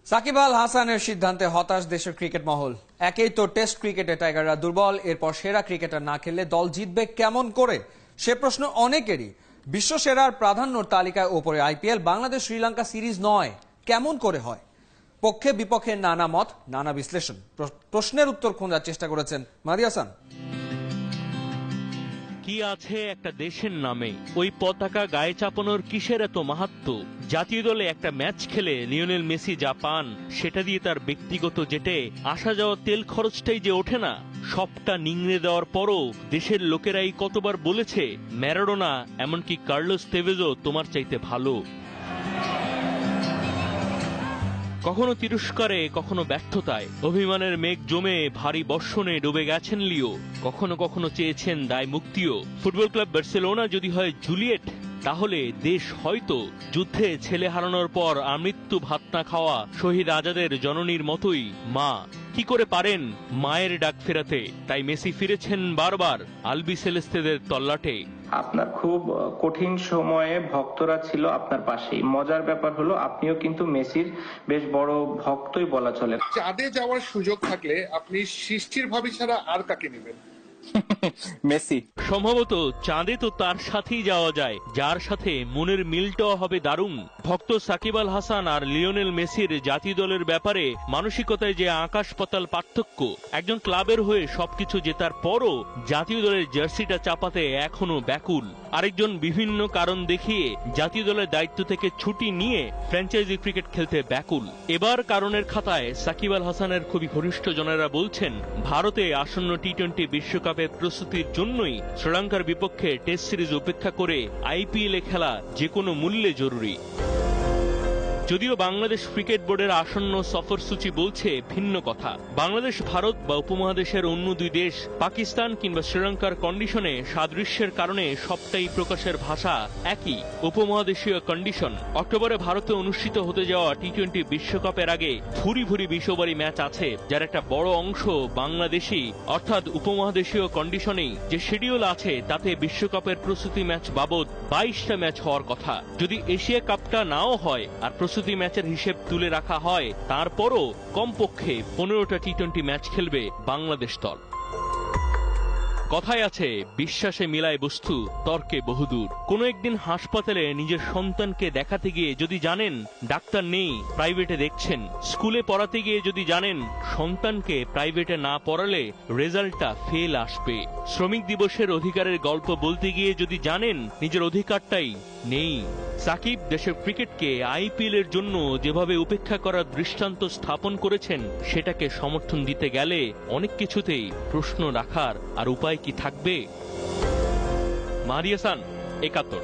সাকিব আল হাসানের সিদ্ধান্তে হতাশ দেশের ক্রিকেট মহল। একেই তো টেস্ট ক্রিকেটে টাইগাররা দুর্বল, এরপর সেরা ক্রিকেটার না খেললে দল জিতবে কেমন করে, সে প্রশ্ন অনেকেরই। বিশ্ব সেরার প্রাধান্যর তালিকায় ওপরে আইপিএল, বাংলাদেশ শ্রীলঙ্কা সিরিজ নয়, কেমন করে হয়? পক্ষে বিপক্ষে নানা মত, নানা বিশ্লেষণ। প্রশ্নের উত্তর খোঁজার চেষ্টা করেছেন মাহদী হাসান। কি আছে একটা দেশের নামে, ওই পতাকা গায়ে চাপানোর কিসের এত মাহাত্ম্য? জাতীয় দলে একটা ম্যাচ খেলে লিওনেল মেসি যা পান, সেটা দিয়ে তার ব্যক্তিগত জেটে আসা যাওয়া তেল খরচটাই যে ওঠে না। সবটা নিংড়ে দেওয়ার পরও দেশের লোকেরাই কতবার বলেছে ম্যারাডোনা, এমনকি কার্লোস তেভেজও তোমার চাইতে ভালো। কখনো তিরস্কারে, কখনো ব্যর্থতায় অভিমানের মেঘ জমে ভারী বর্ষণে ডুবে গেছেন লিও। কখনো কখনো চেয়েছেন দায় মুক্তিও। ফুটবল ক্লাব বার্সেলোনা যদি হয় জুলিয়েট, তাহলে দেশ হয়তো যুদ্ধে ছেলে হারানোর পর আমৃত্যু ভাত না খাওয়া শহীদ আজাদের জননীর মতোই মা। কি করে পারেন মায়ের ডাক ফেরাতে? তাই মেসি ফিরেছেন বারবার আলবি সেলেস্তেদের তল্লাটে। আপনার খুব কঠিন সময়ে ভক্তরা ছিল আপনার পাশেই। মজার ব্যাপার হলো আপনিও কিন্তু মেসির বেশ বড় ভক্তই বলা চলে। চাঁদে যাওয়ার সুযোগ থাকলে আপনি সৃষ্টির ভাবি ছাড়া আর কাকে নেবেন? মেসি। সম্ভবত চাঁদে তো তার সাথেই যাওয়া যায় যার সাথে মনের মিলটাও হবে দারুণ। ভক্ত সাকিব আল হাসান আর লিওনেল মেসির জাতীয় দলের ব্যাপারে মানসিকতায় যে আকাশ পাতাল পার্থক্য। একজন ক্লাবের হয়ে সবকিছু জেতার পরও জাতীয় দলের জার্সিটা চাপাতে এখনো ব্যাকুল, আরেকজন বিভিন্ন কারণ দেখিয়ে জাতীয় দলের দায়িত্ব থেকে ছুটি নিয়ে ফ্র্যাঞ্চাইজি ক্রিকেট খেলতে ব্যাকুল। এবার কারণের খাতায় সাকিব আল হাসানের খুবই ঘনিষ্ঠ জনেরা বলছেন, ভারতে আসন্ন টি-20 বিশ্বকাপের প্রস্তুতির জন্যই শ্রীলঙ্কার বিপক্ষে টেস্ট সিরিজ উপেক্ষা করে আইপিএলে খেলা যে কোনো মূল্যে জরুরি। যদিও বাংলাদেশ ক্রিকেট বোর্ডের আসন্ন সফরসূচি বলছে ভিন্ন কথা। বাংলাদেশ ভারত বা উপমহাদেশের অন্য দুই দেশ পাকিস্তান কিংবা শ্রীলঙ্কার কন্ডিশনে সাদৃশ্যের কারণে সবটাই প্রকাশের ভাষা একই, উপমহাদেশীয় কন্ডিশন। অক্টোবরে ভারতে অনুষ্ঠিত হতে যাওয়া টি-20 বিশ্বকাপের আগে ভুরি ভুরি বিশ্ববাড়ি ম্যাচ আছে, যার একটা বড় অংশ বাংলাদেশি অর্থাৎ উপমহাদেশীয় কন্ডিশনেই। যে শিডিউল আছে তাতে বিশ্বকাপের প্রস্তুতি ম্যাচ বাবদ 22টা ম্যাচ হওয়ার কথা। যদি এশিয়া কাপটা নাও হয় আর প্রস্তুতি ম্যাচের হিসেব তুলে রাখা হয়, তারপরও কমপক্ষে 15টা টি-20 ম্যাচ খেলবে বাংলাদেশ দল। কথায় আছে, বিশ্বাসে মিলায় বস্তু, তর্কে বহুদূর। কোনো একদিন হাসপাতালে নিজের সন্তানকে দেখাতে গিয়ে যদি জানেন ডাক্তার নেই, প্রাইভেটে দেখছেন, স্কুলে পড়াতে গিয়ে যদি জানেন সন্তানকে প্রাইভেটে না পড়ালে রেজাল্টটা ফেল আসবে, শ্রমিক দিবসের অধিকারের গল্প বলতে গিয়ে যদি জানেন নিজের অধিকারটাই নেই। সাকিব দেশের ক্রিকেটকে আইপিএল এর জন্য যেভাবে উপেক্ষা করার দৃষ্টান্ত স্থাপন করেছেন, সেটাকে সমর্থন দিতে গেলে অনেক কিছুতেই প্রশ্ন রাখার আর উপায় কি থাকবে? মাহদী হাসান, ৭১।